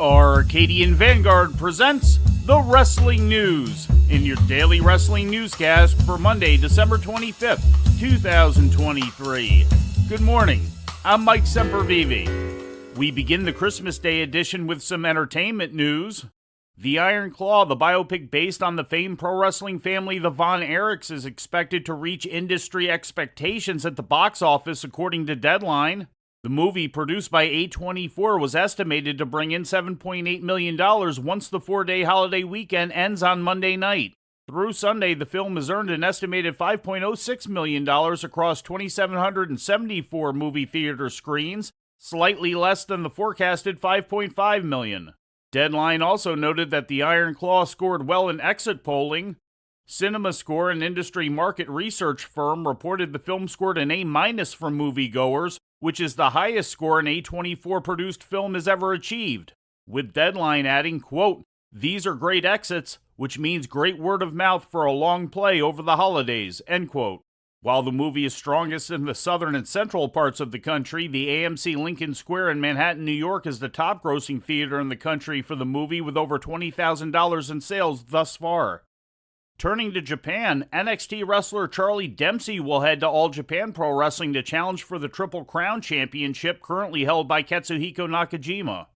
Arcadian Vanguard presents the Wrestling News in your daily wrestling newscast for Monday, December 25th, 2023. Good morning, I'm Mike Sempervive. We begin the Christmas Day edition with some entertainment news. The Ironclaw, the biopic based on the famed pro wrestling family the Von Erichs, is expected to reach industry expectations at the box office according to Deadline. The movie, produced by A24, was estimated to bring in $7.8 million once the four-day holiday weekend ends on Monday night. Through Sunday, the film has earned an estimated $5.06 million across 2,774 movie theater screens, slightly less than the forecasted $5.5 million. Deadline also noted that the Ironclaw scored well in exit polling. CinemaScore, an industry market research firm, reported the film scored an A- for moviegoers, which is the highest score an A24-produced film has ever achieved, with Deadline adding, quote, "These are great exits, which means great word of mouth for a long play over the holidays," end quote. While the movie is strongest in the southern and central parts of the country, the AMC Lincoln Square in Manhattan, New York is the top-grossing theater in the country for the movie with over $20,000 in sales thus far. Turning to Japan, NXT wrestler Charlie Dempsey will head to All Japan Pro Wrestling to challenge for the Triple Crown Championship currently held by Katsuhiko Nakajima.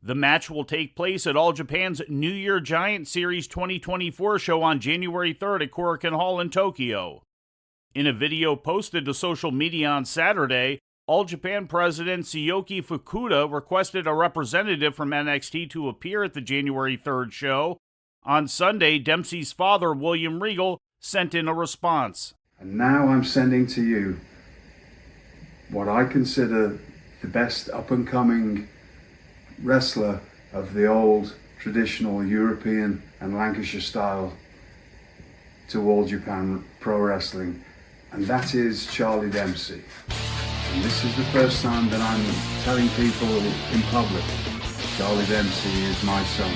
The match will take place at All Japan's New Year Giant Series 2024 show on January 3rd at Korakuen Hall in Tokyo. In a video posted to social media on Saturday, All Japan President Tsuyoki Fukuda requested a representative from NXT to appear at the January 3rd show. On Sunday, Dempsey's father, William Regal, sent in a response. And now I'm sending to you what I consider the best up-and-coming wrestler of the old traditional European and Lancashire style to All Japan Pro Wrestling, and that is Charlie Dempsey. And this is the first time that I'm telling people in public, Charlie Dempsey is my son.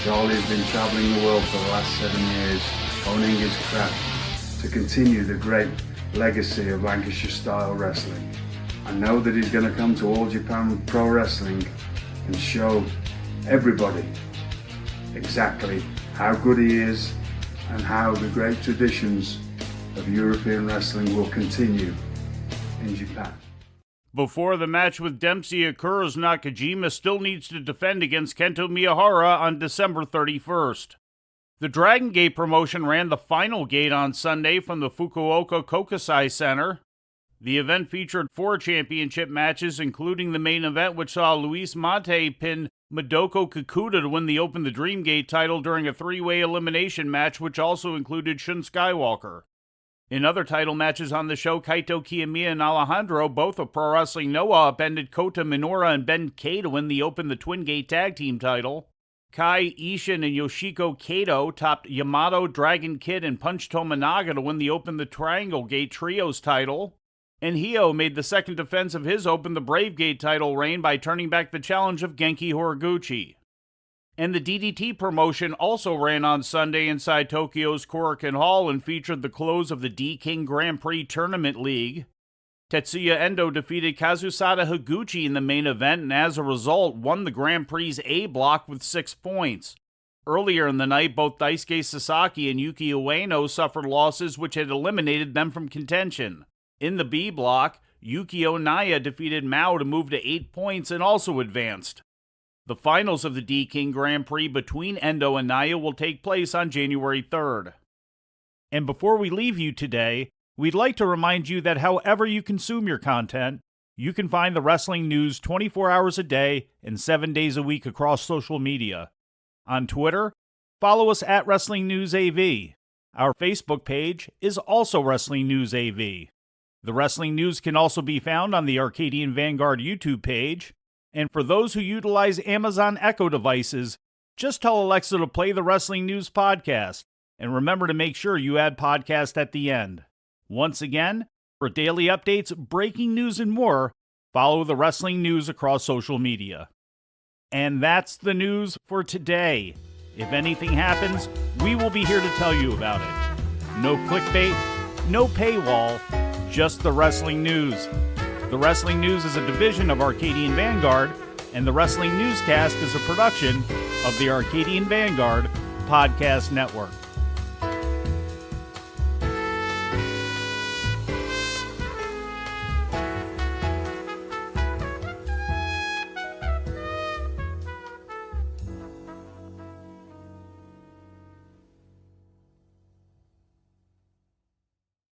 Charlie has been traveling the world for the last 7 years, honing his craft to continue the great legacy of Lancashire-style wrestling. I know that he's going to come to All Japan Pro Wrestling and show everybody exactly how good he is and how the great traditions of European wrestling will continue in Japan. Before the match with Dempsey occurs, Nakajima still needs to defend against Kento Miyahara on December 31st. The Dragon Gate promotion ran the Final Gate on Sunday from the Fukuoka Kokusai Center. The event featured 4 championship matches, including the main event, which saw Luis Mate pin Madoko Kikuta to win the Open the Dream Gate title during a 3-way elimination match, which also included Shun Skywalker. In other title matches on the show, Kaito Kiyomiya and Alejandro, both of Pro Wrestling Noah, upended Kota Minoura and Ben K to win the Open the Twin Gate Tag Team title. Kai Ishin and Yoshiko Kato topped Yamato, Dragon Kid, and Punch Tominaga to win the Open the Triangle Gate Trios title. And Hio made the second defense of his Open the Brave Gate title reign by turning back the challenge of Genki Horiguchi. And the DDT promotion also ran on Sunday inside Tokyo's Korakuen Hall and featured the close of the D-King Grand Prix Tournament League. Tetsuya Endo defeated Kazusada Higuchi in the main event and as a result won the Grand Prix A block with 6 points. Earlier in the night, both Daisuke Sasaki and Yuki Ueno suffered losses which had eliminated them from contention. In the B block, Yukio Naya defeated Mao to move to 8 points and also advanced. The finals of the D-King Grand Prix between Endo and Naya will take place on January 3rd. And before we leave you today, we'd like to remind you that however you consume your content, you can find the wrestling news 24 hours a day and 7 days a week across social media. On Twitter, follow us at Wrestling News AV. Our Facebook page is also Wrestling News AV. The Wrestling News can also be found on the Arcadian Vanguard YouTube page. And for those who utilize Amazon Echo devices, just tell Alexa to play the Wrestling News podcast. And remember to make sure you add podcast at the end. Once again, for daily updates, breaking news, and more, follow the Wrestling News across social media. And that's the news for today. If anything happens, we will be here to tell you about it. No clickbait, no paywall, just the Wrestling News. The Wrestling News is a division of Arcadian Vanguard, and the Wrestling Newscast is a production of the Arcadian Vanguard Podcast Network.